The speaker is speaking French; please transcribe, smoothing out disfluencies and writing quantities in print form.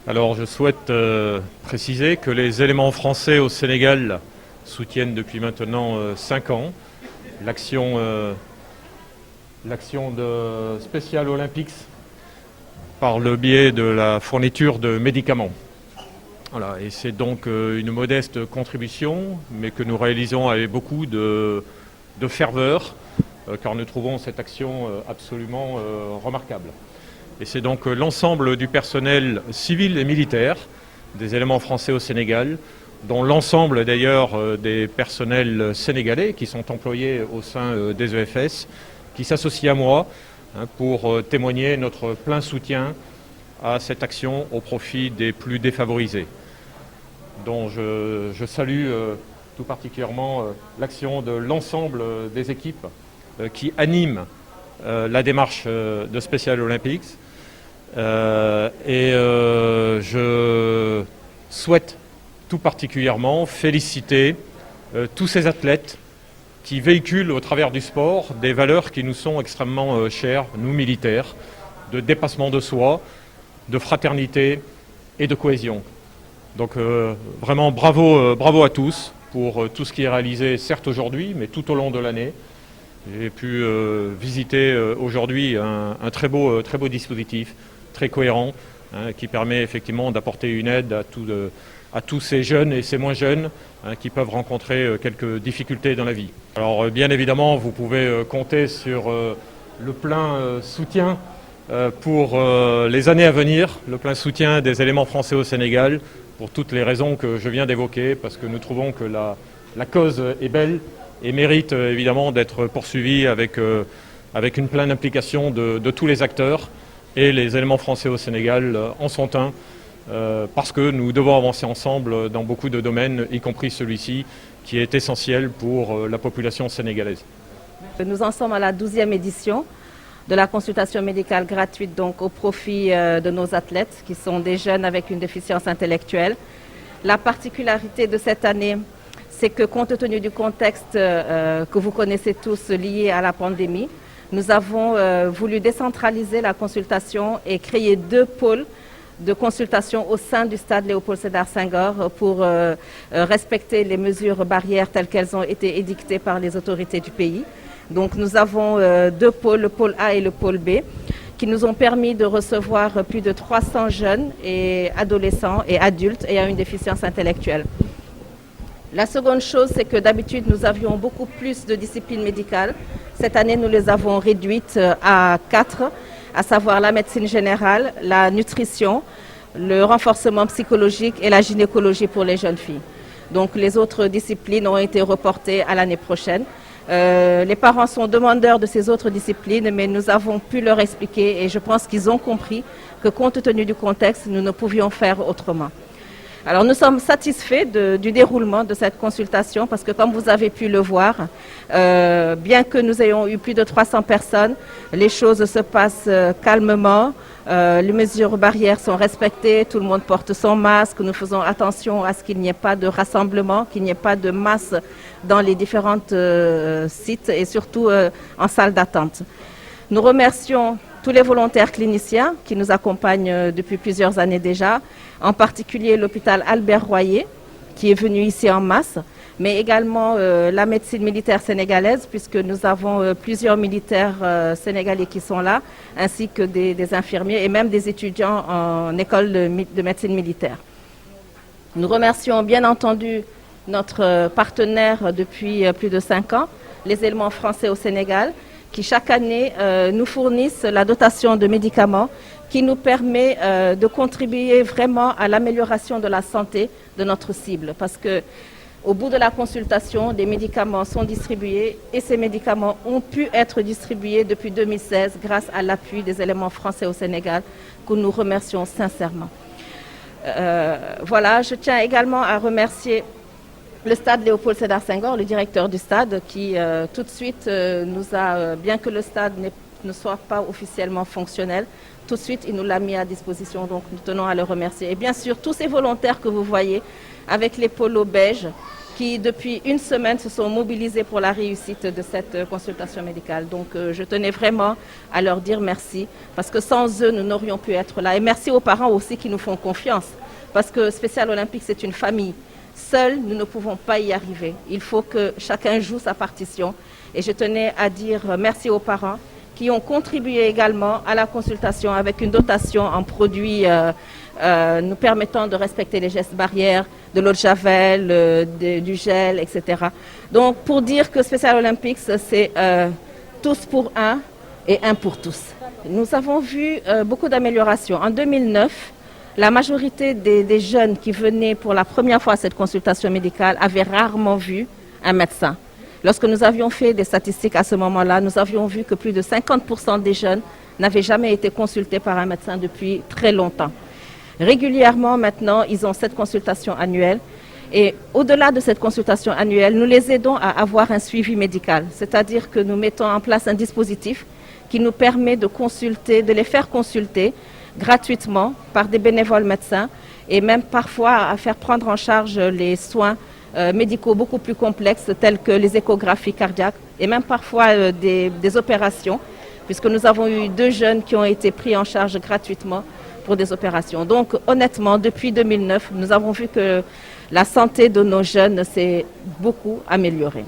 Alors je souhaite préciser que les éléments français au Sénégal soutiennent depuis maintenant 5 ans l'action de Special Olympics par le biais de la fourniture de médicaments. Voilà, et c'est donc une modeste contribution, mais que nous réalisons avec beaucoup de ferveur, car nous trouvons cette action absolument remarquable. Et c'est donc l'ensemble du personnel civil et militaire des éléments français au Sénégal, dont l'ensemble d'ailleurs des personnels sénégalais qui sont employés au sein des EFS, qui s'associent à moi pour témoigner notre plein soutien à cette action au profit des plus défavorisés, dont je salue tout particulièrement l'action de l'ensemble des équipes qui animent la démarche de Special Olympics. Je souhaite tout particulièrement féliciter tous ces athlètes qui véhiculent au travers du sport des valeurs qui nous sont extrêmement chères, nous militaires, de dépassement de soi, de fraternité et de cohésion. Donc vraiment bravo à tous pour tout ce qui est réalisé, certes aujourd'hui, mais tout au long de l'année. J'ai pu visiter aujourd'hui un très beau dispositif, très cohérent, qui permet effectivement d'apporter une aide à tous ces jeunes et ces moins jeunes qui peuvent rencontrer quelques difficultés dans la vie. Alors bien évidemment, vous pouvez compter sur le plein soutien pour les années à venir, le plein soutien des éléments français au Sénégal, pour toutes les raisons que je viens d'évoquer, parce que nous trouvons que la cause est belle et mérite évidemment d'être poursuivie avec une pleine implication de tous les acteurs, et les éléments français au Sénégal en sont un, parce que nous devons avancer ensemble dans beaucoup de domaines, y compris celui-ci, qui est essentiel pour la population sénégalaise. Nous en sommes à la 12e édition de la consultation médicale gratuite, donc au profit de nos athlètes, qui sont des jeunes avec une déficience intellectuelle. La particularité de cette année, c'est que compte tenu du contexte que vous connaissez tous lié à la pandémie, nous avons voulu décentraliser la consultation et créer 2 pôles de consultation au sein du stade Léopold Sédar Senghor pour respecter les mesures barrières telles qu'elles ont été édictées par les autorités du pays. Donc nous avons 2 pôles, le pôle A et le pôle B, qui nous ont permis de recevoir plus de 300 jeunes et adolescents et adultes ayant une déficience intellectuelle. La seconde chose, c'est que d'habitude, nous avions beaucoup plus de disciplines médicales. Cette année, nous les avons réduites à 4, à savoir la médecine générale, la nutrition, le renforcement psychologique et la gynécologie pour les jeunes filles. Donc les autres disciplines ont été reportées à l'année prochaine. Les parents sont demandeurs de ces autres disciplines, mais nous avons pu leur expliquer et je pense qu'ils ont compris que compte tenu du contexte, nous ne pouvions faire autrement. Alors nous sommes satisfaits du déroulement de cette consultation parce que comme vous avez pu le voir, bien que nous ayons eu plus de 300 personnes, les choses se passent calmement, les mesures barrières sont respectées, tout le monde porte son masque, nous faisons attention à ce qu'il n'y ait pas de rassemblement, qu'il n'y ait pas de masse dans les différents sites et surtout en salle d'attente. Nous remercions tous les volontaires cliniciens qui nous accompagnent depuis plusieurs années déjà, en particulier l'hôpital Albert Royer qui est venu ici en masse, mais également la médecine militaire sénégalaise puisque nous avons plusieurs militaires sénégalais qui sont là, ainsi que des infirmiers et même des étudiants en école de médecine militaire. Nous remercions bien entendu notre partenaire depuis plus de 5 ans, les éléments français au Sénégal, qui chaque année nous fournissent la dotation de médicaments qui nous permet de contribuer vraiment à l'amélioration de la santé de notre cible. Parce que au bout de la consultation, des médicaments sont distribués et ces médicaments ont pu être distribués depuis 2016 grâce à l'appui des éléments français au Sénégal que nous remercions sincèrement. Voilà, je tiens également à remercier le stade Léopold Sédar Senghor, le directeur du stade, qui tout de suite nous a, bien que le stade ne soit pas officiellement fonctionnel, tout de suite il nous l'a mis à disposition, donc nous tenons à le remercier. Et bien sûr tous ces volontaires que vous voyez avec les polos beiges qui depuis une semaine se sont mobilisés pour la réussite de cette consultation médicale. Donc je tenais vraiment à leur dire merci, parce que sans eux, nous n'aurions pu être là. Et merci aux parents aussi qui nous font confiance, parce que Special Olympics, c'est une famille. Seuls, nous ne pouvons pas y arriver. Il faut que chacun joue sa partition. Et je tenais à dire merci aux parents qui ont contribué également à la consultation avec une dotation en produits nous permettant de respecter les gestes barrières, de l'eau de javel, du gel, etc. Donc pour dire que Special Olympics, c'est tous pour un et un pour tous. Nous avons vu beaucoup d'améliorations. En 2009, la majorité des jeunes qui venaient pour la première fois à cette consultation médicale avaient rarement vu un médecin. Lorsque nous avions fait des statistiques à ce moment-là, nous avions vu que plus de 50% des jeunes n'avaient jamais été consultés par un médecin depuis très longtemps. Régulièrement, maintenant, ils ont cette consultation annuelle. Et au-delà de cette consultation annuelle, nous les aidons à avoir un suivi médical. C'est-à-dire que nous mettons en place un dispositif qui nous permet de les faire consulter gratuitement par des bénévoles médecins et même parfois à faire prendre en charge les soins médicaux beaucoup plus complexes tels que les échographies cardiaques et même parfois des opérations, puisque nous avons eu 2 jeunes qui ont été pris en charge gratuitement pour des opérations. Donc honnêtement, depuis 2009, nous avons vu que la santé de nos jeunes s'est beaucoup améliorée.